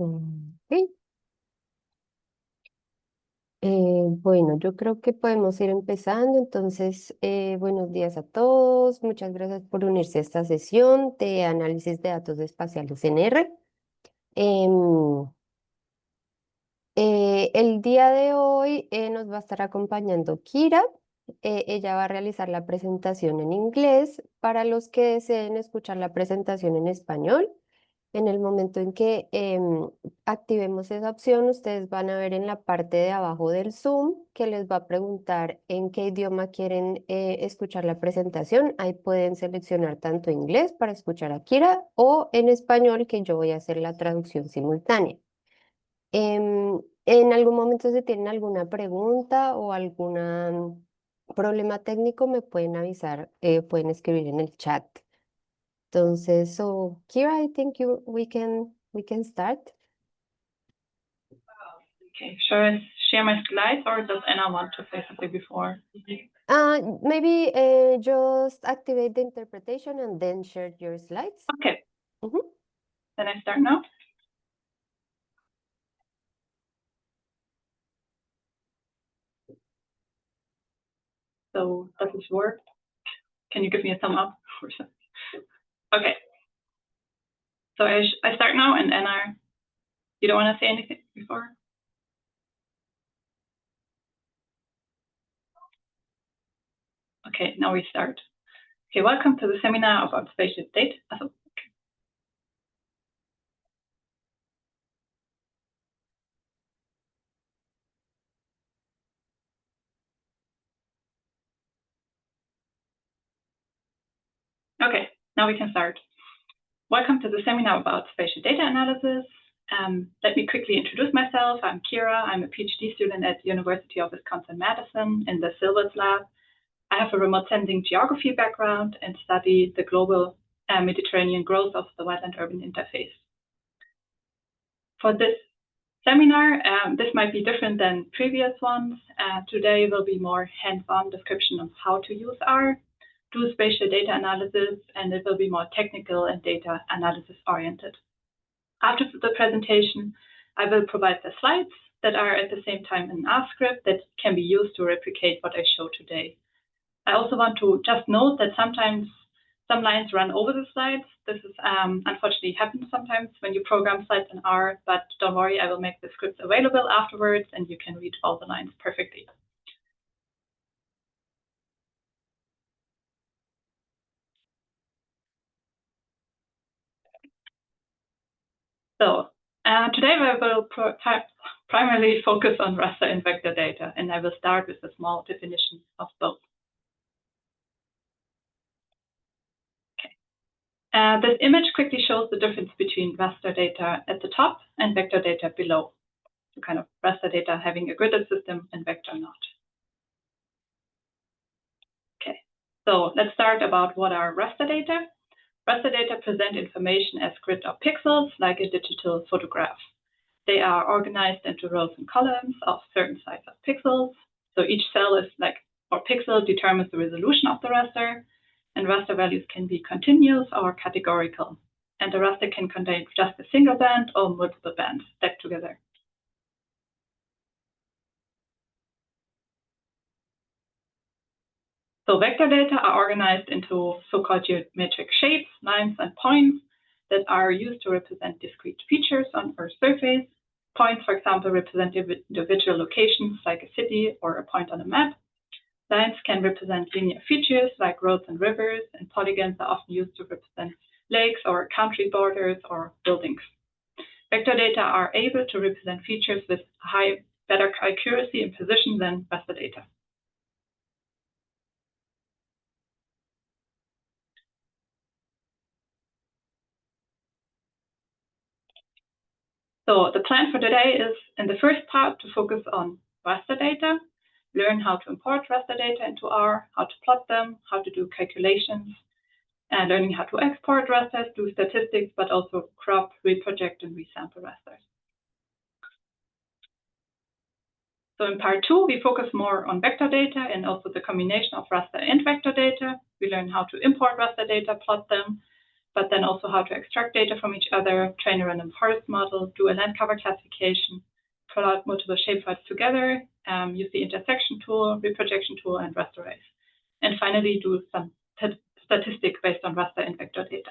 Ok. Bueno, yo creo que podemos ir empezando. Entonces, buenos días a todos. Muchas gracias por unirse a esta sesión de análisis de datos espaciales en R. Em, el día de hoy nos va a estar acompañando Kira. Ella va a realizar la presentación en inglés. Para los que deseen escuchar la presentación en español, en el momento en que activemos esa opción, ustedes van a ver en la parte de abajo del Zoom que les va a preguntar en qué idioma quieren escuchar la presentación. Ahí pueden seleccionar tanto inglés para escuchar a Kira o en español, que yo voy a hacer la traducción simultánea. En algún momento, si tienen alguna pregunta o algún problema técnico, me pueden avisar, pueden escribir en el chat. Entonces, so Kira, I think we can start. Okay, shall I share my slides or does Anna want to say something before? Maybe just activate the interpretation and then share your slides. Okay, then I start now. So does this work? Can you give me a thumb up? Okay. So I start now, and Anna, you don't want to say anything before? Okay, now we start. Okay, welcome to the seminar about spatial data. Okay, now we can start. Welcome to the seminar about spatial data analysis. Let me quickly introduce myself. I'm Kira. I'm a PhD student at the University of Wisconsin-Madison in the Silvers Lab. I have a remote sensing geography background and study the global Mediterranean growth of the wetland-urban interface. For this seminar, this might be different than previous ones. Today will be more hands-on description of how to use R, do spatial data analysis, and it will be more technical and data analysis oriented. After the presentation, I will provide the slides that are at the same time an R script that can be used to replicate what I show today. I also want to just note that sometimes some lines run over the slides. This is unfortunately happens sometimes when you program slides in R, but don't worry, I will make the scripts available afterwards and you can read all the lines perfectly. So today we will primarily focus on raster and vector data, and I will start with a small definition of both. This image quickly shows the difference between raster data at the top and vector data below. So kind of raster data having a gridded system and vector not. Okay, so let's start about what are raster data. Raster data present information as grid or pixels like a digital photograph. They are organized into rows and columns of certain size of pixels. So each cell is or pixel determines the resolution of the raster, and raster values can be continuous or categorical. And the raster can contain just a single band or multiple bands stacked together. So vector data are organized into so-called geometric shapes, lines, and points that are used to represent discrete features on Earth's surface. Points, for example, represent individual locations like a city or a point on a map. Lines can represent linear features like roads and rivers, and polygons are often used to represent lakes or country borders or buildings. Vector data are able to represent features with better accuracy and precision than raster data. So the plan for today is, in the first part, to focus on raster data, learn how to import raster data into R, how to plot them, how to do calculations, and learning how to export rasters, do statistics, but also crop, reproject, and resample rasters. So in part 2, we focus more on vector data and also the combination of raster and vector data. We learn how to import raster data, plot them, but then also how to extract data from each other, train a random forest model, do a land cover classification, plot multiple shapefiles together, use the intersection tool, reprojection tool, and rasterize. And finally, do some statistics based on raster and vector data.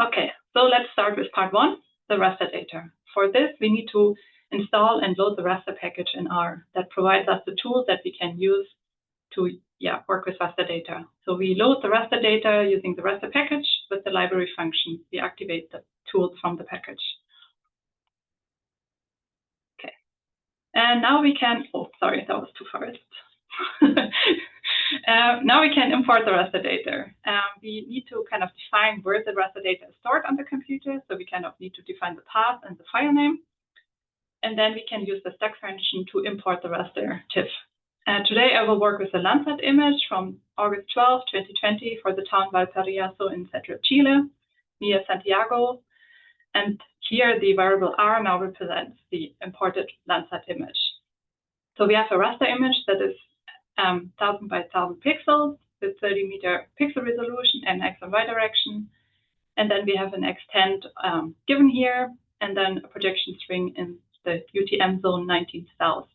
Okay, so let's start with part one, the raster data. For this, we need to install and load the raster package in R that provides us the tools that we can use to work with raster data. So we load the raster data using the raster package with the library function. We activate the tools from the package. Okay, and now we can, oh, sorry, that was too fast. Now we can import the raster data. We need to kind of define where the raster data is stored on the computer. So we kind of need to define the path and the file name. And then we can use the stack function to import the raster TIFF. Today I will work with the Landsat image from August 12, 2020 for the town Valparaiso in central Chile, near Santiago. And here the variable R now represents the imported Landsat image. So we have a raster image that is 1000 by 1000 pixels with 30-meter pixel resolution and X and Y direction. And then we have an extent given here, and then a projection string in the UTM zone 19 south.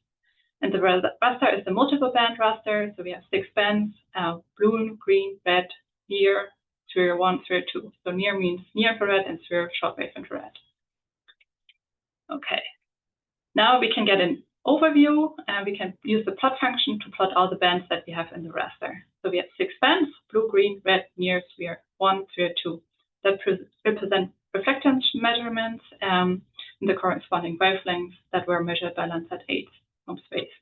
And the raster is a multiple band raster. So we have 6 bands, blue, green, red, near, sphere 1, sphere 2. So near means near infrared and sphere shortwave infrared. Okay, now we can get an overview, and we can use the plot function to plot all the bands that we have in the raster. So we have 6 bands, blue, green, red, near, sphere 1, sphere 2, that represent reflectance measurements in the corresponding wavelengths that were measured by Landsat 8 from space.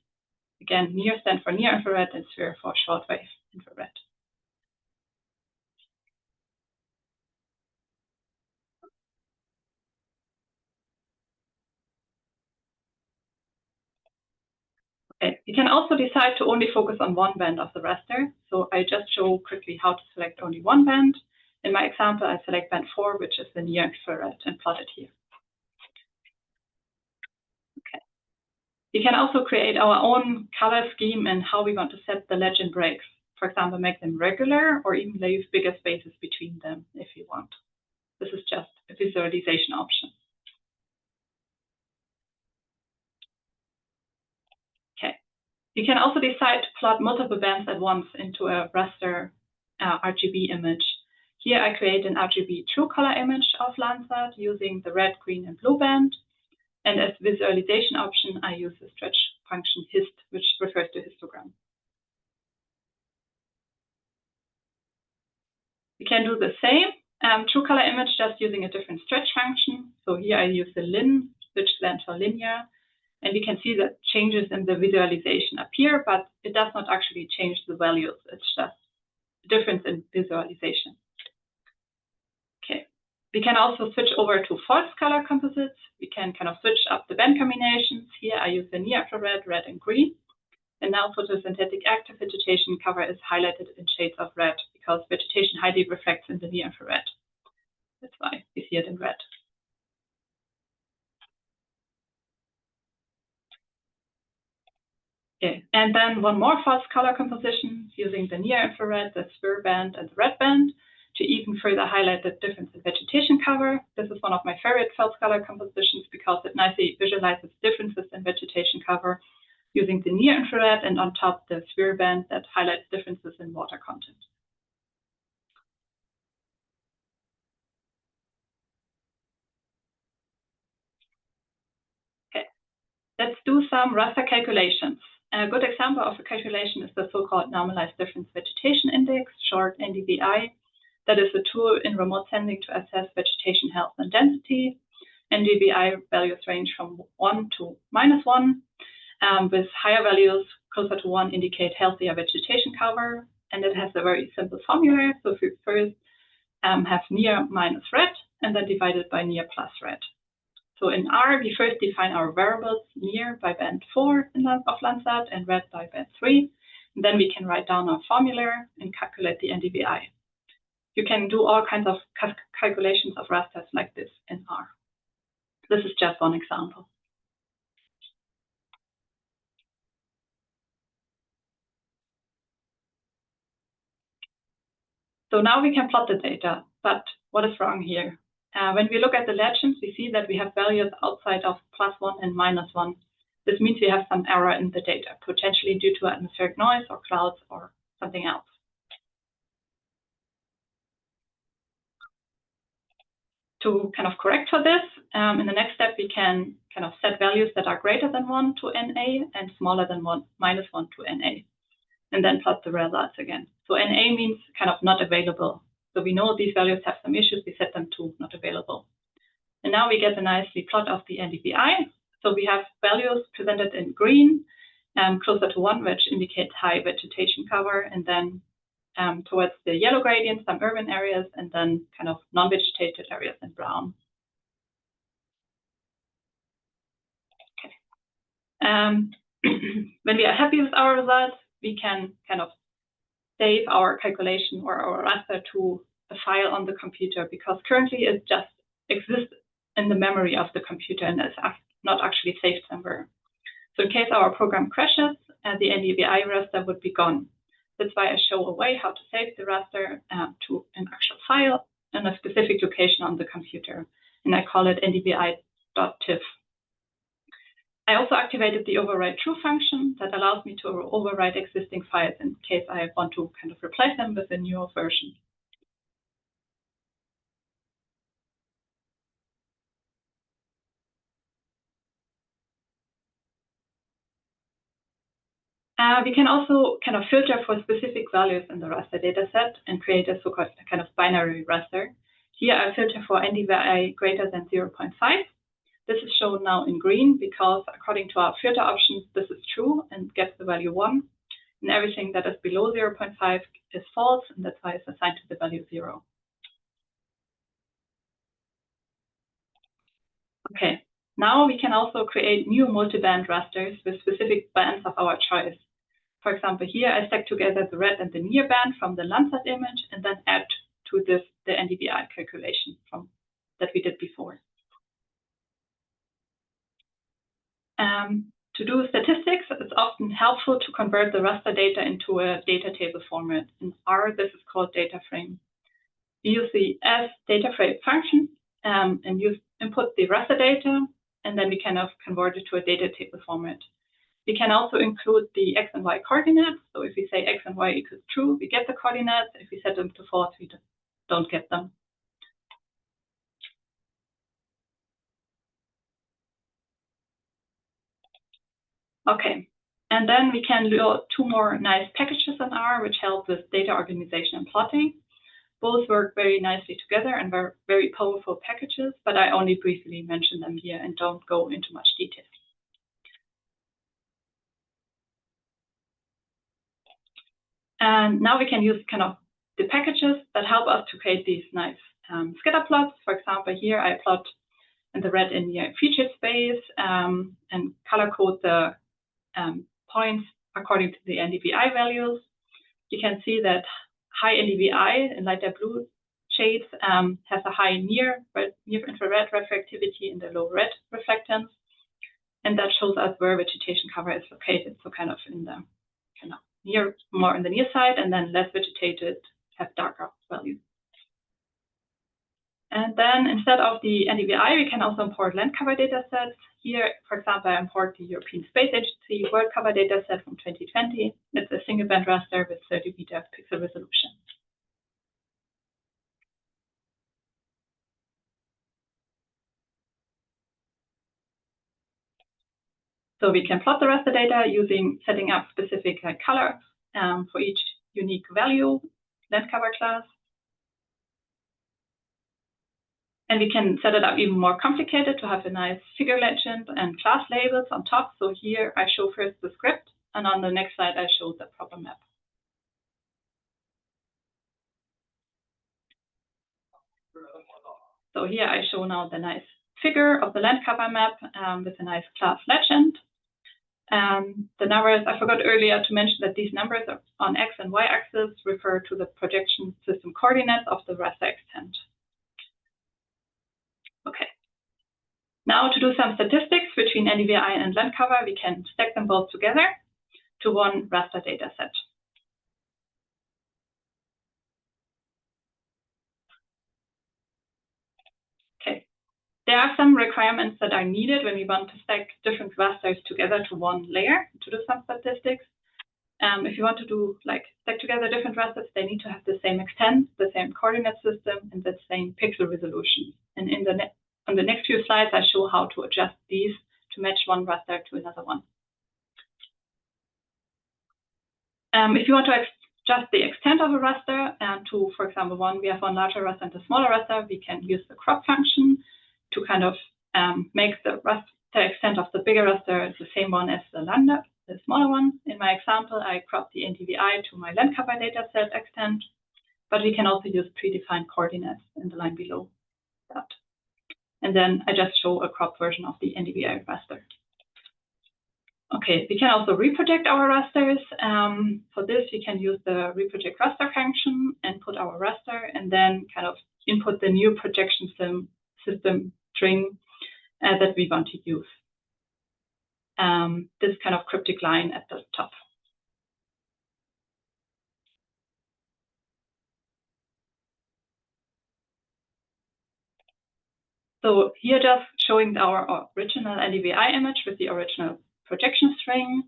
Again, near stands for near infrared and sphere for shortwave infrared. Okay. You can also decide to only focus on one band of the raster. So I just show quickly how to select only one band. In my example, I select band 4, which is the near infrared, and plot it here. Okay. We can also create our own color scheme and how we want to set the legend breaks. For example, make them regular or even leave bigger spaces between them if you want. This is just a visualization option. Okay. You can also decide to plot multiple bands at once into a raster RGB image. Here I create an RGB true color image of Landsat using the red, green, and blue band. And as visualization option, I use the stretch function hist, which refers to histogram. We can do the same true color image just using a different stretch function. So here I use the lin, which stands for linear. And we can see that changes in the visualization appear, but it does not actually change the values. It's just a difference in visualization. Okay. We can also switch over to false color composites. We can kind of switch up the band combinations. Here I use the near infrared, red, and green. And now photosynthetic active vegetation cover is highlighted in shades of red because vegetation highly reflects in the near infrared. That's why we see it in red. Okay, and then one more false color composition using the near infrared, the sphere band, and the red band to even further highlight the difference in vegetation cover. This is one of my favorite false color compositions because it nicely visualizes differences in vegetation cover using the near infrared and on top the sphere band that highlights differences in water content. Okay, let's do some raster calculations. A good example of a calculation is the so-called normalized difference vegetation index, short NDVI. That is a tool in remote sensing to assess vegetation health and density. NDVI values range from 1 to -1. With higher values closer to 1 indicate healthier vegetation cover, and it has a very simple formula. So if we first have near minus red and then divided by near plus red. So in R, we first define our variables near by band 4 of Landsat and red by band 3. And then we can write down our formula and calculate the NDVI. You can do all kinds of calculations of rasters like this in R. This is just one example. So now we can plot the data, but what is wrong here? When we look at the legends, we see that we have values outside of +1 and -1. This means we have some error in the data, potentially due to atmospheric noise or clouds or something else. To kind of correct for this, in the next step, we can kind of set values that are greater than 1 to NA and smaller than -1 to NA, and then plot the results again. So NA means kind of not available. So we know these values have some issues, we set them to not available. And now we get a nicely plot of the NDVI. So we have values presented in green, closer to 1, which indicates high vegetation cover, and then towards the yellow gradient, some urban areas, and then kind of non-vegetated areas in brown. Okay. When we are happy with our results, we can kind of save our calculation or our raster to a file on the computer, because currently it just exists in the memory of the computer and is not actually saved somewhere. So in case our program crashes, the NDVI raster would be gone. That's why I show a way how to save the raster to an actual file in a specific location on the computer, and I call it ndvi.tif. I also activated the override true function that allows me to override existing files in case I want to kind of replace them with a newer version. We can also kind of filter for specific values in the raster dataset and create a so-called kind of binary raster. Here I filter for NDVI greater than 0.5. This is shown now in green because according to our filter options, this is true and gets the value 1. And everything that is below 0.5 is false, and that's why it's assigned to the value 0. Okay, now we can also create new multi-band rasters with specific bands of our choice. For example, here I stack together the red and the near band from the Landsat image and then add to this the NDVI calculation that we did before. To do statistics, it's often helpful to convert the raster data into a data table format. In R, this is called data frame. We use the as data frame function and input the raster data, and then we kind of convert it to a data table format. We can also include the x and y coordinates. So if we say x and y equals true, we get the coordinates. If we set them to false, we don't get them. Okay, and then we can load 2 more nice packages in R, which help with data organization and plotting. Both work very nicely together and are very powerful packages, but I only briefly mention them here and don't go into much detail. And now we can use kind of the packages that help us to create these nice scatter plots. For example, here I plot in the red and near featured space and color code the points according to the NDVI values. You can see that high NDVI in lighter blue shades has a high near infrared reflectivity and a low red reflectance, and that shows us where vegetation cover is located. So kind of in the more on the near side, and then less vegetated have darker values. And then instead of the NDVI, we can also import land cover data sets. Here, for example, I import the European Space Agency world cover data set from 2020. It's a single band raster with 30 meter pixel resolution. So we can plot the raster data using setting up specific colors for each unique value land cover class. And we can set it up even more complicated to have a nice figure legend and class labels on top. So here I show first the script, and on the next slide I show the proper map. So here I show now the nice figure of the land cover map with a nice class legend. The numbers, I forgot earlier to mention that these numbers on X and Y axis refer to the projection system coordinates of the raster extent. Okay. Now to do some statistics between NDVI and land cover, we can stack them both together to one raster data set. Okay, there are some requirements that are needed when we want to stack different rasters together to one layer to do some statistics. If you want to do stack together different rasters, they need to have the same extent, the same coordinate system, and the same pixel resolution. And on the next few slides, I show how to adjust these to match one raster to another one. If you want to adjust the extent of a raster to, for example, we have one larger raster and a smaller raster, we can use the crop function to kind of make the extent of the bigger raster the same one as the smaller one. In my example, I cropped the NDVI to my land cover data set extent, but we can also use predefined coordinates in the line below that. And then I just show a cropped version of the NDVI raster. Okay, we can also reproject our rasters. For this, we can use the reproject raster function and put our raster and then kind of input the new projection system string that we want to use. This kind of cryptic line at the top. So here just showing our original NDVI image with the original projection string.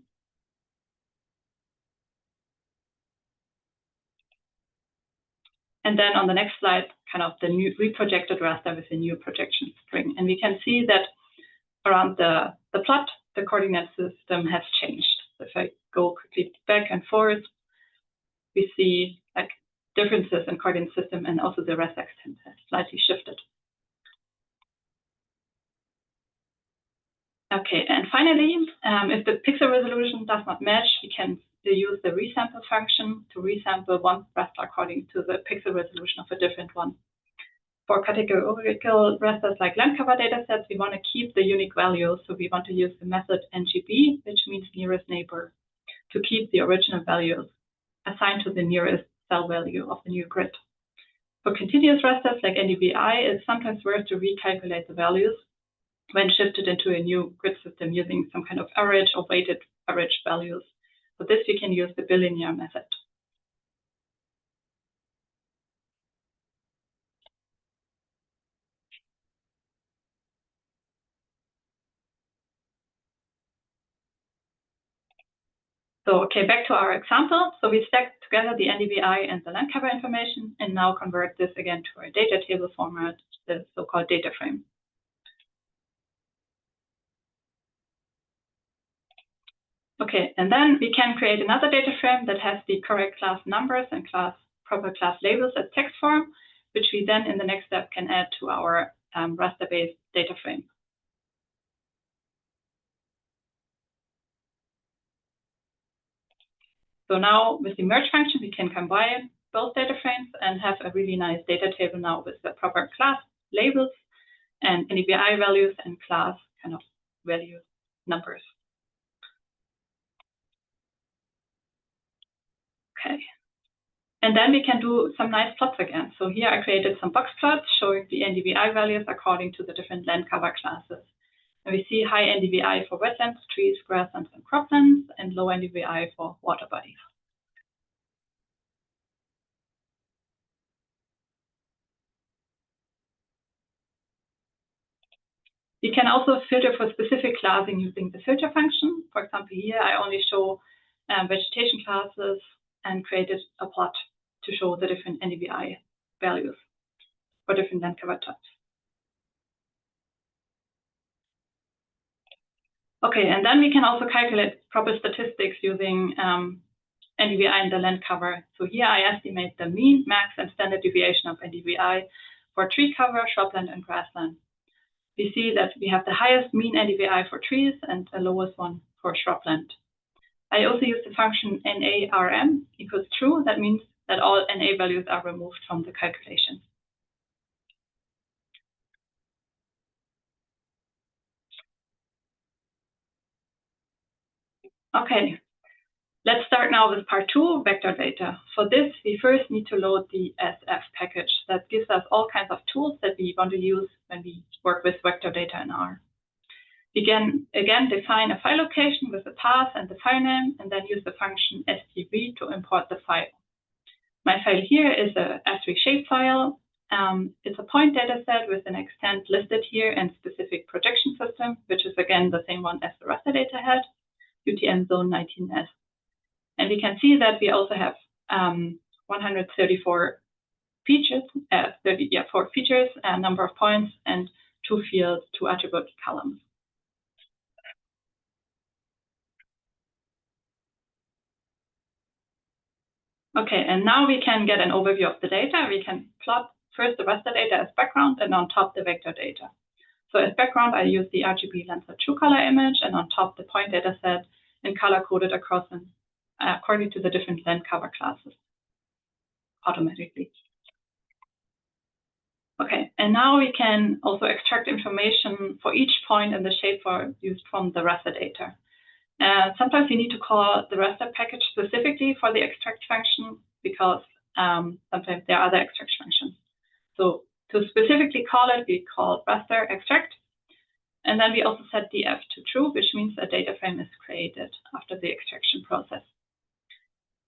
And then on the next slide, kind of the new reprojected raster with the new projection string. And we can see that around the plot, the coordinate system has changed. So if I go quickly back and forth, we see differences in coordinate system, and also the raster extent has slightly shifted. Okay, and finally, if the pixel resolution does not match, we can use the resample function to resample one raster according to the pixel resolution of a different one. For categorical rasters like land cover datasets, we want to keep the unique values, so we want to use the method NGB, which means nearest neighbor, to keep the original values assigned to the nearest cell value of the new grid. For continuous rasters like NDVI, it's sometimes worth to recalculate the values when shifted into a new grid system using some kind of average or weighted average values. For this, we can use the bilinear method. So, okay, back to our example. So we stacked together the NDVI and the land cover information, and now convert this again to a data table format, the so-called data frame. Okay, and then we can create another data frame that has the correct class numbers and proper class labels as text form, which we then in the next step can add to our raster-based data frame. So now with the merge function, we can combine both data frames and have a really nice data table now with the proper class labels and NDVI values and class kind of value numbers. Okay. And then we can do some nice plots again. So here I created some box plots showing the NDVI values according to the different land cover classes. And we see high NDVI for wetlands, trees, grasslands, and croplands, and low NDVI for water bodies. We can also filter for specific classing using the filter function. For example, here I only show vegetation classes and created a plot to show the different NDVI values for different land cover types. Okay, and then we can also calculate proper statistics using NDVI in the land cover. So here I estimate the mean, max, and standard deviation of NDVI for tree cover, shrubland, and grassland. We see that we have the highest mean NDVI for trees and the lowest one for shrubland. I also use the function NARM equals true. That means that all NA values are removed from the calculation. Okay, let's start now with part 2, vector data. For this, we first need to load the SF package that gives us all kinds of tools that we want to use when we work with vector data in R. Again, define a file location with the path and the file name, and then use the function stv to import the file. My file here is a S3 shapefile. It's a point data set with an extent listed here and specific projection system, which is again the same one as the raster data had, UTM zone 19S. And we can see that we also have 134 features, 4 features, a number of points, and 2 fields, 2 attribute columns. Okay, and now we can get an overview of the data. We can plot first the raster data as background and on top the vector data. So as background, I use the RGB Landsat true color image, and on top the point data set and color coded across and according to the different land cover classes automatically. Okay, and now we can also extract information for each point in the shapefile used from the raster data. Sometimes we need to call the raster package specifically for the extract function because sometimes there are other extract functions. So to specifically call it, we call raster extract. And then we also set df to true, which means a data frame is created after the extraction process.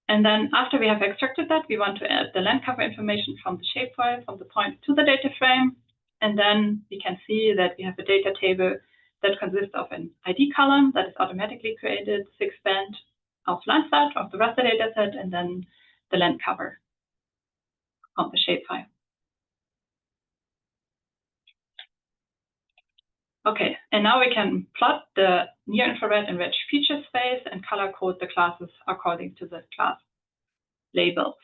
And then after we have extracted that, we want to add the land cover information from the shapefile, from the point to the data frame. And then we can see that we have a data table that consists of an ID column that is automatically created, 6-band of Landsat, of the raster dataset, and then the land cover of the shapefile. Okay, and now we can plot the near-infrared and reg feature space and color code the classes according to the class labels.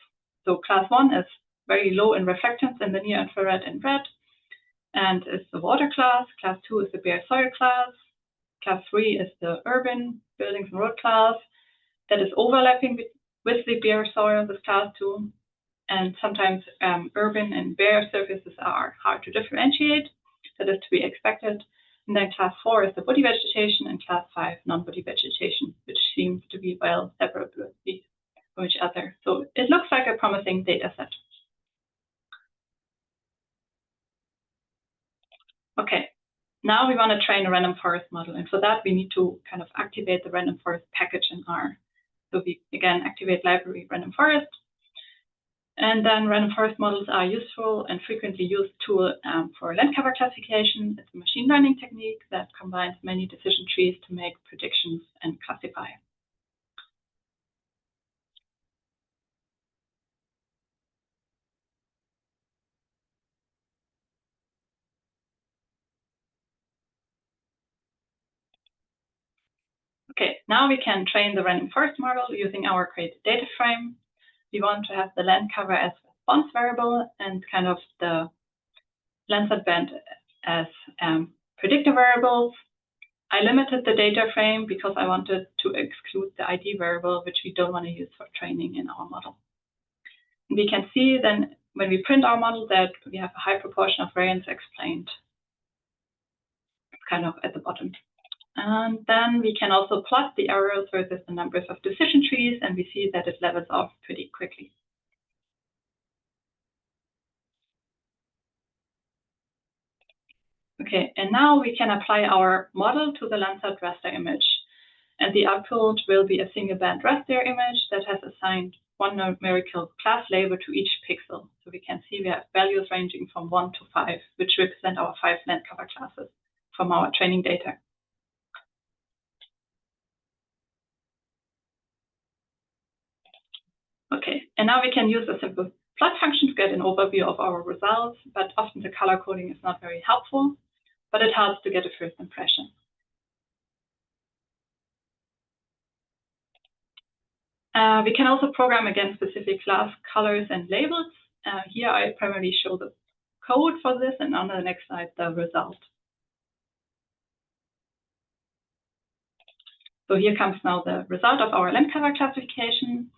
So class 1 is very low in reflectance in the near-infrared and red, and is the water class. Class 2 is the bare soil class. Class 3 is the urban buildings and road class that is overlapping with the bare soil, this class 2. And sometimes urban and bare surfaces are hard to differentiate. That is to be expected. And then class 4 is the woody vegetation, and class 5 non-woody vegetation, which seems to be well separated from each other. So it looks like a promising data set. Okay, now we want to train a random forest model. And for that, we need to kind of activate the random forest package in R. So we, again, activate library random forest. And then random forest models are useful and frequently used tool for land cover classification. It's a machine learning technique that combines many decision trees to make predictions and classify. Okay, now we can train the random forest model using our created data frame. We want to have the land cover as a response variable and kind of the Landsat band as predictor variables. I limited the data frame because I wanted to exclude the ID variable, which we don't want to use for training in our model. And we can see then when we print our model that we have a high proportion of variance explained. It's kind of at the bottom. And then we can also plot the errors versus the numbers of decision trees, and we see that it levels off pretty quickly. Okay, and now we can apply our model to the Landsat raster image. And the output will be a single band raster image that has assigned one numerical class label to each pixel. So we can see we have values ranging from 1 to 5, which represent our 5 land cover classes from our training data. Okay, and now we can use a simple plot function to get an overview of our results, but often the color coding is not very helpful, but it helps to get a first impression. We can also program again specific class colors and labels. Here I primarily show the code for this, and on the next slide, the result. So here comes now the result of our land cover classification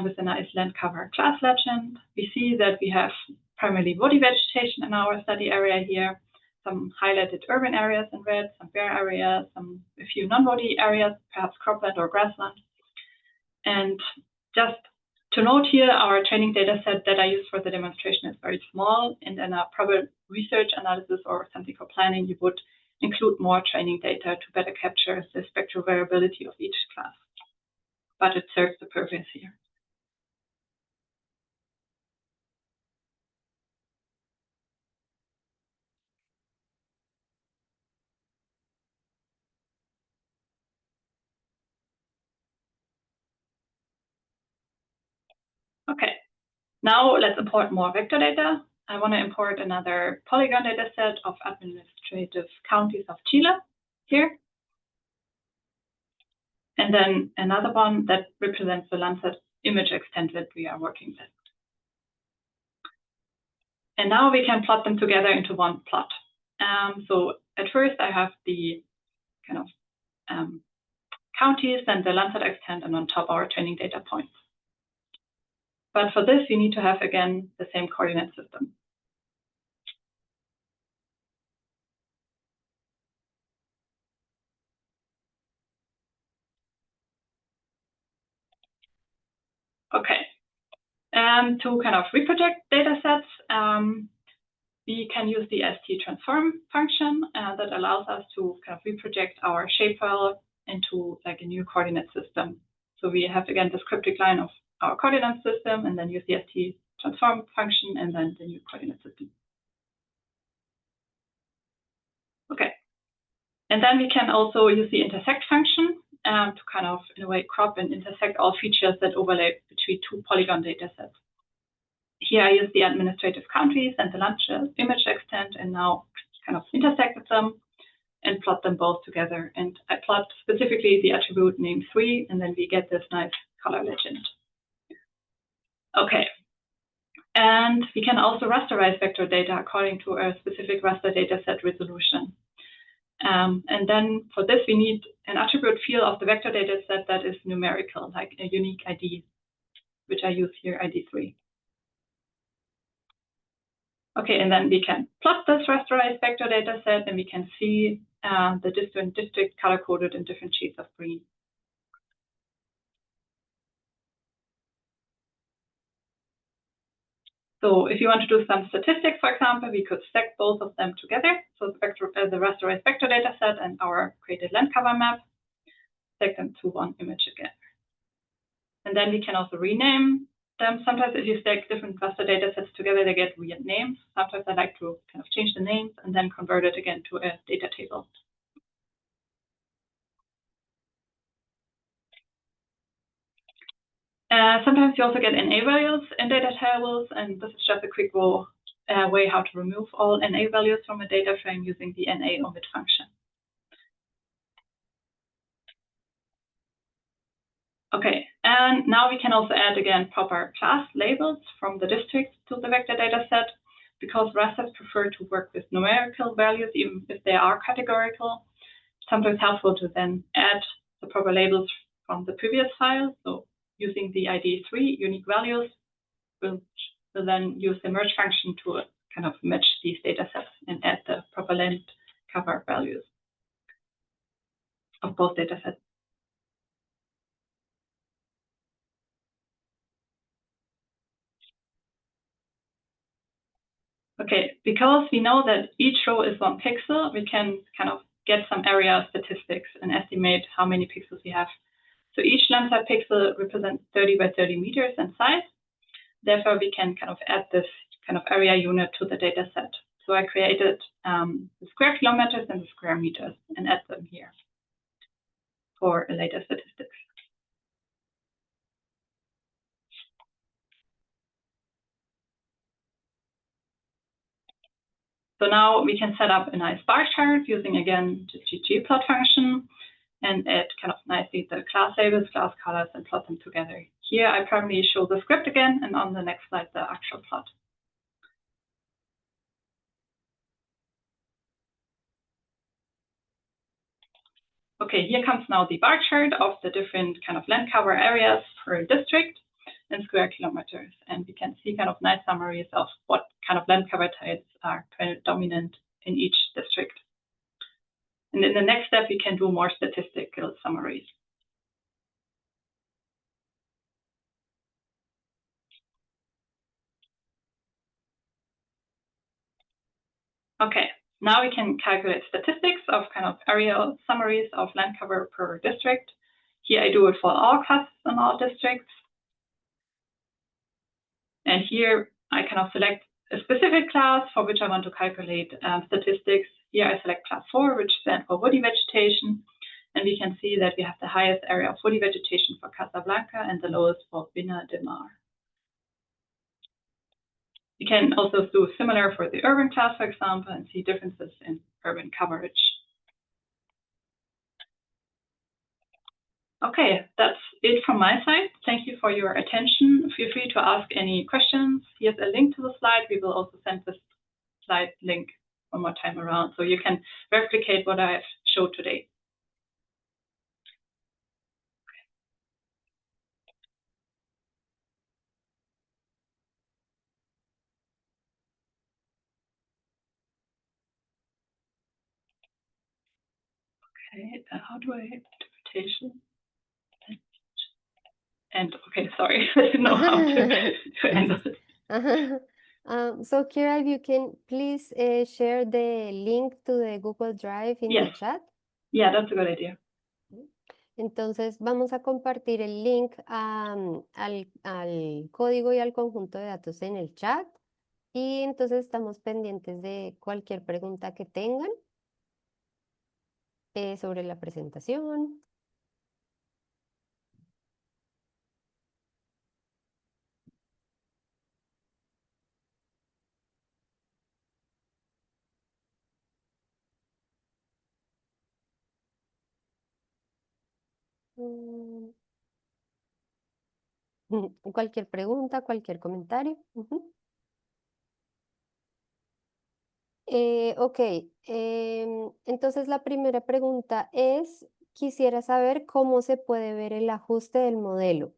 with a nice land cover class legend. We see that we have primarily woody vegetation in our study area here, some highlighted urban areas in red, some bare areas, a few non-woody areas, perhaps cropland or grassland. And just to note here, our training data set that I use for the demonstration is very small, and in a probable research analysis or something for planning, you would include more training data to better capture the spectral variability of each class. But it serves the purpose here. Okay, now let's import more vector data. I want to import another polygon data set of administrative counties of Chile here. And then another one that represents the Landsat image extent that we are working with. And now we can plot them together into one plot. So at first I have the kind of counties and the Landsat extent, and on top our training data points. But for this, we need to have, again, the same coordinate system. Okay, to kind of reproject data sets, we can use the ST transform function that allows us to kind of reproject our shapefile into like a new coordinate system. So we have, again, the script decline of our coordinate system, and then use the ST transform function, and then the new coordinate system. Okay, and then we can also use the intersect function to kind of, in a way, crop and intersect all features that overlap between two polygon data sets. Here I use the administrative countries and the Landsat image extent, and now kind of intersected them and plot them both together. And I plot specifically the attribute name 3, and then we get this nice color legend. Okay, and we can also rasterize vector data according to a specific raster data set resolution. And then for this, we need an attribute field of the vector data set that is numerical, like a unique ID, which I use here, ID 3. Okay, and then we can plot this rasterized vector data set, and we can see the different districts color-coded in different shades of green. So if you want to do some statistics, for example, we could stack both of them together. So the rasterized vector data set and our created land cover map, stack them to one image again. And then we can also rename them. Sometimes if you stack different raster data sets together, they get weird names. Sometimes I like to kind of change the names and then convert it again to a data table. Sometimes you also get NA values in data tables, and this is just a quick way how to remove all NA values from a data frame using the NA omit function. Okay, and now we can also add, again, proper class labels from the district to the vector data set, because rasters prefer to work with numerical values, even if they are categorical. Sometimes helpful to then add the proper labels from the previous file. So using the ID 3 unique values, we'll then use the merge function to kind of match these data sets and add the proper land cover values of both data sets. Okay, because we know that each row is 1 pixel, we can kind of get some area statistics and estimate how many pixels we have. So each Landsat pixel represents 30 by 30 meters in size. Therefore, we can kind of add this kind of area unit to the data set. So I created the square kilometers and the square meters and add them here for later statistics. So now we can set up a nice bar chart using, again, the ggplot function and add kind of nicely the class labels, class colors, and plot them together. Here I primarily show the script again, and on the next slide, the actual plot. Okay, here comes now the bar chart of the different kind of land cover areas per district in square kilometers. And we can see kind of nice summaries of what kind of land cover types are dominant in each district. And in the next step, we can do more statistical summaries. Okay, Now we can calculate statistics of kind of area summaries of land cover per district. Here I do it for all classes in all districts. And here I kind of select a specific class for which I want to calculate statistics. Here I select class 4, which stands for woody vegetation. And we can see that we have the highest area of woody vegetation for Casablanca and the lowest for Vina de Mar. We can also do similar for the urban class, for example, and see differences in urban coverage. Okay, that's it from my side. Thank you for your attention. Feel free to ask any questions. Here's a link to the slide. We will also send this slide link one more time around so you can replicate what I've showed today. Okay, how do I interpretation? And okay, sorry, I didn't know how to handle it. So Kira, if you can please share the link to the Google Drive in the Yes. chat. Yeah, that's a good idea. Entonces vamos a compartir el link al código y al conjunto de datos en el chat. Y entonces estamos pendientes de cualquier pregunta que tengan sobre la presentación. Cualquier pregunta, cualquier comentario. Ok, entonces la primera pregunta es, quisiera saber cómo se puede ver el ajuste del modelo.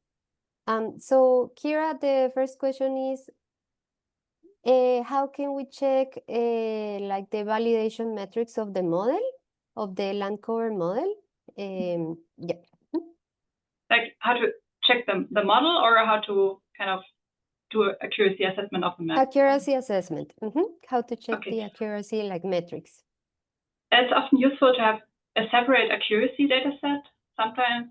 So Kira, the first question is, how can we check like the validation metrics of the model, of the land cover model? Yeah. Like how to check the model or how to kind of do an accuracy assessment of the map? Accuracy assessment. How to check Okay. the accuracy like metrics. It's often useful to have a separate accuracy data set. Sometimes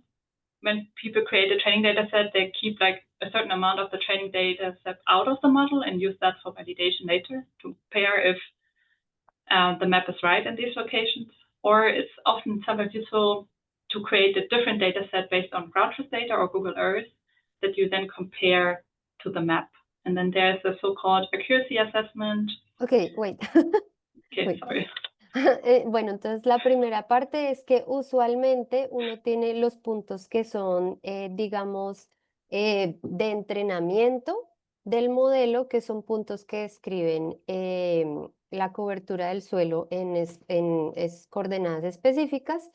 when people create a training data set, they keep like a certain amount of the training data set out of the model and use that for validation later to compare if the map is right in these locations. Or it's often sometimes useful to create a different data set based on ground truth data or Google Earth that you then compare to the map. And then there's a so-called accuracy assessment. Okay, wait. Okay, Wait. sorry. Bueno, entonces la primera parte es que usualmente uno tiene los puntos que son, digamos, de entrenamiento del modelo, que son puntos que describen la cobertura del suelo en coordenadas específicas.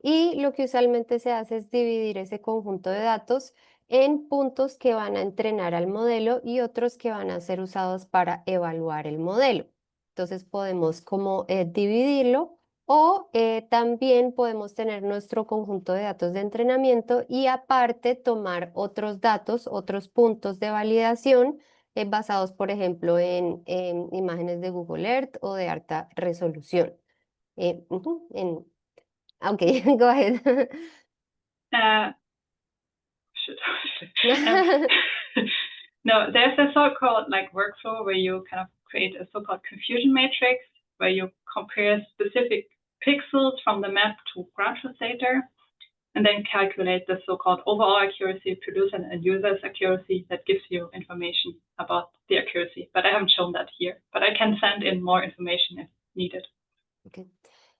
Y lo que usualmente se hace es dividir ese conjunto de datos en puntos que van a entrenar al modelo y otros que van a ser usados para evaluar el modelo. Entonces podemos como dividirlo o también podemos tener nuestro conjunto de datos de entrenamiento y aparte tomar otros datos, otros puntos de validación basados, por ejemplo, en imágenes de Google Earth o de alta resolución. Ok, go ahead. No, there's a so-called like workflow where you kind of create a so-called confusion matrix where you compare specific pixels from the map to ground truth data and then calculate the so-called overall accuracy, producer and user's accuracy that gives you information about the accuracy. But I haven't shown that here, but I can send in more information if needed. Okay.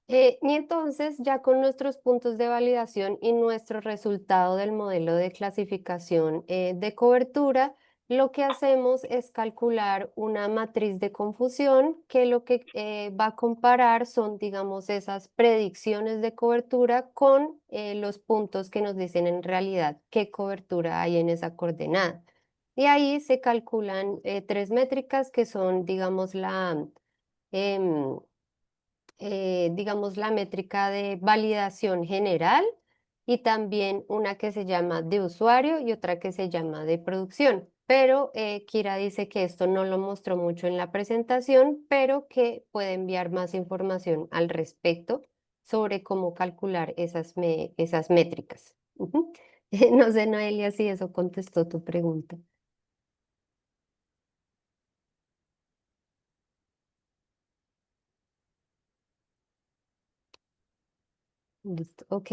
Y entonces ya con nuestros puntos de validación y nuestro resultado del modelo de clasificación de cobertura, lo que hacemos es calcular una matriz de confusión que lo que va a comparar son, digamos, esas predicciones de cobertura con los puntos que nos dicen en realidad qué cobertura hay en esa coordenada. Y ahí se calculan 3 métricas que son, digamos, digamos, la métrica de validación general, y también una que se llama de usuario y otra que se llama de producción. Pero Kira dice que esto no lo mostró mucho en la presentación, pero que puede enviar más información al respecto sobre cómo calcular esas métricas. Ujú. No sé, Noelia, si eso contestó tu pregunta. Listo, ok.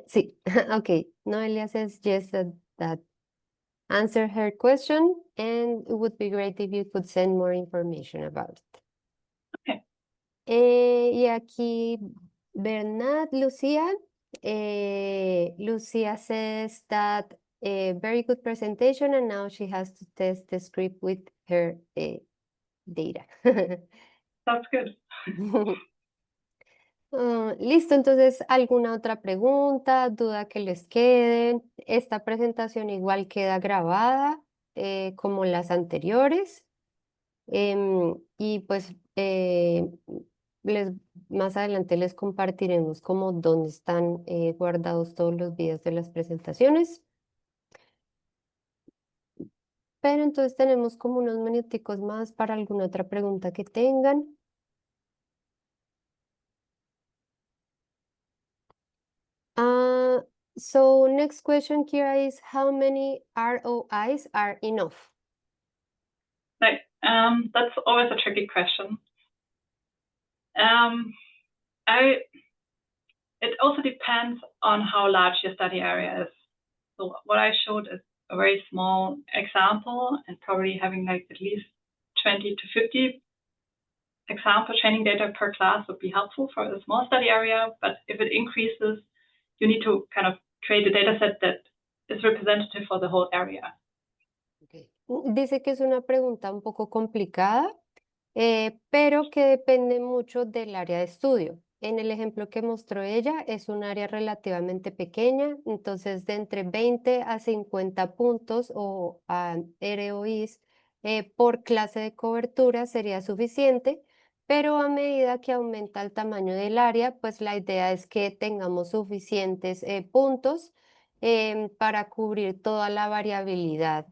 Sí, ok. Noelia says yes, that answer her question, and it would be great if you could send more information about it. Okay. Y aquí Bernat, Lucía. Lucia says that very good presentation, and now she has to test the script with her data. That's good. Listo, entonces, ¿alguna otra pregunta, duda que les quede? Esta presentación igual queda grabada como las anteriores. Y pues les, más adelante les compartiremos como dónde están guardados todos los videos de las presentaciones. Pero entonces tenemos como unos minuticos más para alguna otra pregunta que tengan. Uh, so next question, Kira, is how many ROIs are enough? Right. That's always a tricky question. It also depends on how large your study area is. So what I showed is a very small example, and probably having like at least 20 to 50 example training data per class would be helpful for a small study area. But if it increases, you need to kind of create a data set that is representative for the whole area. Okay. Dice que es una pregunta un poco complicada, pero que depende mucho del área de estudio. En el ejemplo que mostró ella, es un área relativamente pequeña, entonces de entre 20 a 50 puntos o ROIs por clase de cobertura sería suficiente, pero a medida que aumenta el tamaño del área, pues la idea es que tengamos suficientes puntos para cubrir toda la variabilidad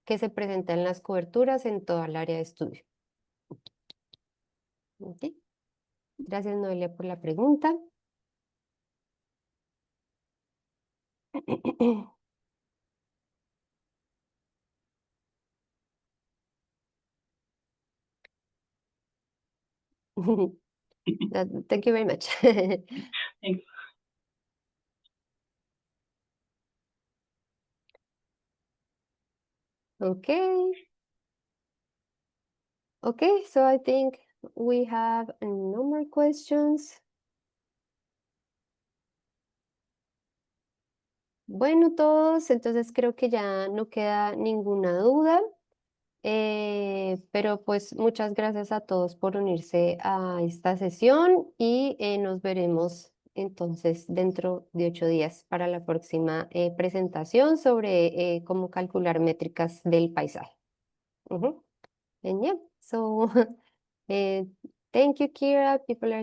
que se presenta en las coberturas en toda el área de estudio. Ok. Gracias, Noelia, por la pregunta. Thank you very much. Thanks. Okay. Okay, so I think we have no more questions. Bueno, todos, entonces creo que ya no queda ninguna duda. Pero pues muchas gracias a todos por unirse a esta sesión y nos veremos entonces dentro de 8 días para la próxima presentación sobre cómo calcular métricas del paisaje. Ujú. And yeah, so thank you, Kira. People are